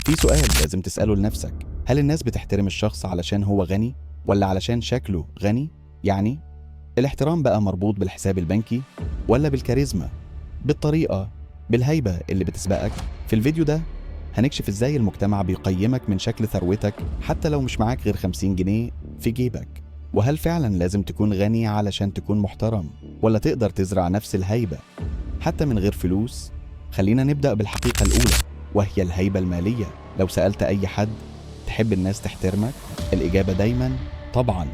في سؤال لازم تسأله لنفسك، هل الناس بتحترم الشخص علشان هو غني ولا علشان شكله غني؟ يعني الاحترام بقى مربوط بالحساب البنكي ولا بالكاريزما، بالطريقة، بالهيبة اللي بتسبقك؟ في الفيديو ده هنكشف ازاي المجتمع بيقيمك من شكل ثروتك حتى لو مش معاك غير 50 جنيه في جيبك، وهل فعلا لازم تكون غني علشان تكون محترم ولا تقدر تزرع نفس الهيبة حتى من غير فلوس؟ خلينا نبدأ بالحقيقة الأولى، وهي الهيبة المالية. لو سألت أي حد تحب الناس تحترمك، الإجابة دايما طبعا.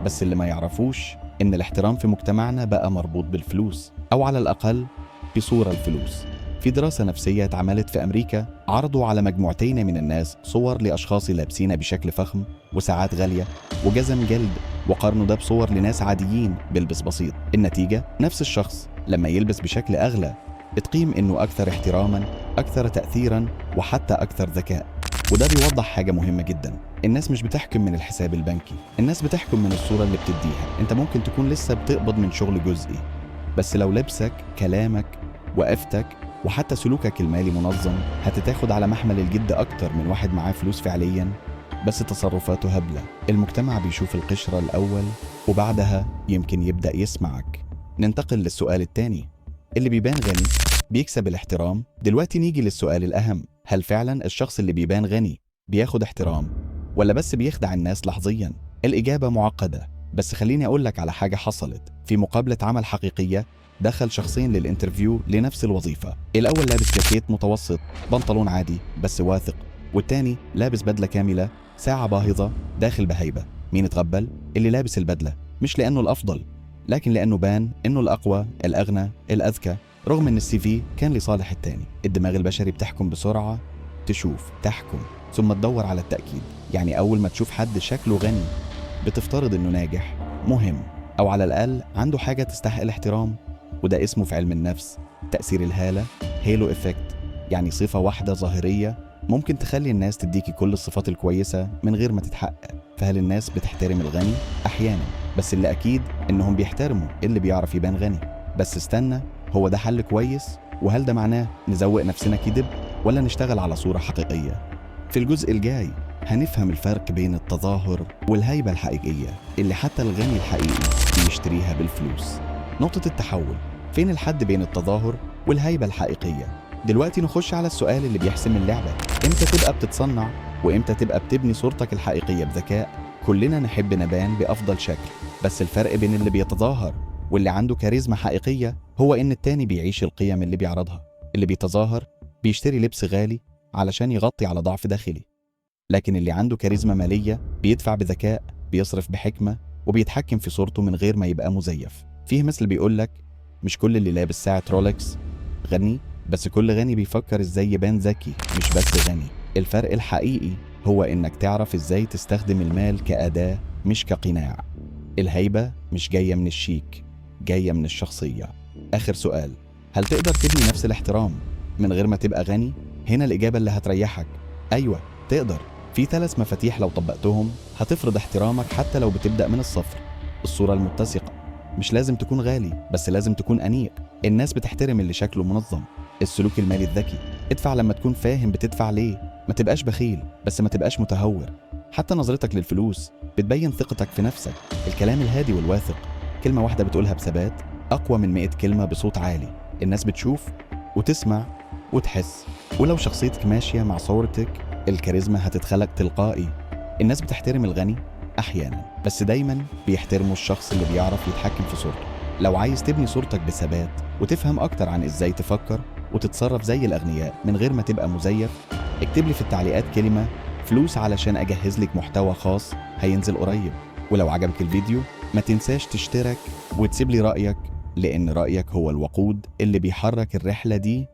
بس اللي ما يعرفوش إن الاحترام في مجتمعنا بقى مربوط بالفلوس، أو على الأقل بصورة الفلوس. في دراسة نفسية اتعملت في أمريكا عرضوا على مجموعتين من الناس صور لأشخاص لابسين بشكل فخم وساعات غالية وجزم جلد، وقارنوا ده بصور لناس عاديين بيلبس بسيط. النتيجة نفس الشخص لما يلبس بشكل أغلى بتقيم إنه أكثر احتراما، أكثر تأثيرا، وحتى أكثر ذكاء. وده بيوضح حاجة مهمة جدا، الناس مش بتحكم من الحساب البنكي، الناس بتحكم من الصورة اللي بتديها. انت ممكن تكون لسه بتقبض من شغل جزئي، بس لو لبسك، كلامك، وقفتك، وحتى سلوكك المالي منظم، هتتاخد على محمل الجد أكتر من واحد معاه فلوس فعليا بس تصرفاته هبلة. المجتمع بيشوف القشرة الأول وبعدها يمكن يبدأ يسمعك. ننتقل للسؤال الثاني، اللي بيبان غني بيكسب الاحترام؟ دلوقتي نيجي للسؤال الأهم، هل فعلا الشخص اللي بيبان غني بياخد احترام ولا بس بيخدع الناس لحظيا؟ الإجابة معقدة، بس خليني أقولك على حاجة حصلت في مقابلة عمل حقيقية. دخل شخصين للانترفيو لنفس الوظيفة، الأول لابس جاكيت متوسط، بنطلون عادي بس واثق، والتاني لابس بدلة كاملة، ساعة باهظة، داخل بهيبة. مين اتقبل؟ اللي لابس البدلة، مش لأنه الأفضل لكن لأنه بان إنه الأقوى، الأغنى، الأذكى، رغم إن السي في كان لصالح التاني. الدماغ البشري بتحكم بسرعة، تشوف، تحكم، ثم تدور على التأكيد. يعني أول ما تشوف حد شكله غني بتفترض إنه ناجح، مهم، أو على الأقل عنده حاجة تستحق الاحترام. وده اسمه في علم النفس تأثير الهالة، هيلو إفكت. يعني صفة واحدة ظاهرية ممكن تخلي الناس تديكي كل الصفات الكويسة من غير ما تتحقق. فهل الناس بتحترم الغني؟ أحيانا، بس اللي أكيد إنهم بيحترموا اللي بيعرف يبان غني. بس استنى، هو ده حل كويس؟ وهل ده معناه نزوق نفسنا كذب ولا نشتغل على صورة حقيقية؟ في الجزء الجاي هنفهم الفرق بين التظاهر والهيبة الحقيقية اللي حتى الغني الحقيقي بيشتريها بالفلوس. نقطة التحول فين الحد بين التظاهر والهيبة الحقيقية؟ دلوقتي نخش على السؤال اللي بيحسم اللعبة، امتى تبقى بتتصنع وامتى تبقى بتبني صورتك الحقيقية بذكاء؟ كلنا نحب نبان بأفضل شكل، بس الفرق بين اللي بيتظاهر واللي عنده كاريزما حقيقية هو إن التاني بيعيش القيم اللي بيعرضها. اللي بيتظاهر بيشتري لبس غالي علشان يغطي على ضعف داخلي، لكن اللي عنده كاريزما مالية بيدفع بذكاء، بيصرف بحكمة، وبيتحكم في صورته من غير ما يبقى مزيف. فيه مثل بيقولك مش كل اللي لابس ساعة رولكس غني، بس كل غني بيفكر ازاي يبان ذكي مش بس غني. الفرق الحقيقي هو انك تعرف ازاي تستخدم المال كأداة مش كقناع. الهيبة مش جاية من الشيك، جاية من الشخصية. آخر سؤال، هل تقدر تبني نفس الاحترام من غير ما تبقى غني؟ هنا الإجابة اللي هتريحك، أيوة تقدر. في 3 مفاتيح لو طبقتهم هتفرض احترامك حتى لو بتبدأ من الصفر. الصورة المتسقة، مش لازم تكون غالي بس لازم تكون أنيق، الناس بتحترم اللي شكله منظم. السلوك المالي الذكي، ادفع لما تكون فاهم بتدفع ليه، ما تبقاش بخيل بس ما تبقاش متهور. حتى نظرتك للفلوس بتبين ثقتك في نفسك. الكلام الهادي والواثق، كلمة واحدة بتقولها بثبات أقوى من 100 كلمة بصوت عالي. الناس بتشوف وتسمع وتحس، ولو شخصيتك ماشية مع صورتك الكاريزما هتتخلق تلقائي. الناس بتحترم الغني أحيانا، بس دايما بيحترموا الشخص اللي بيعرف يتحكم في صورته. لو عايز تبني صورتك بثبات وتفهم أكتر عن إزاي تفكر وتتصرف زي الأغنياء من غير ما تبقى مزيف، اكتب لي في التعليقات كلمة فلوس علشان أجهز لك محتوى خاص هينزل قريب. ولو عجبك الفيديو ما تنساش تشترك وتسيب لي رأيك، لأن رأيك هو الوقود اللي بيحرك الرحلة دي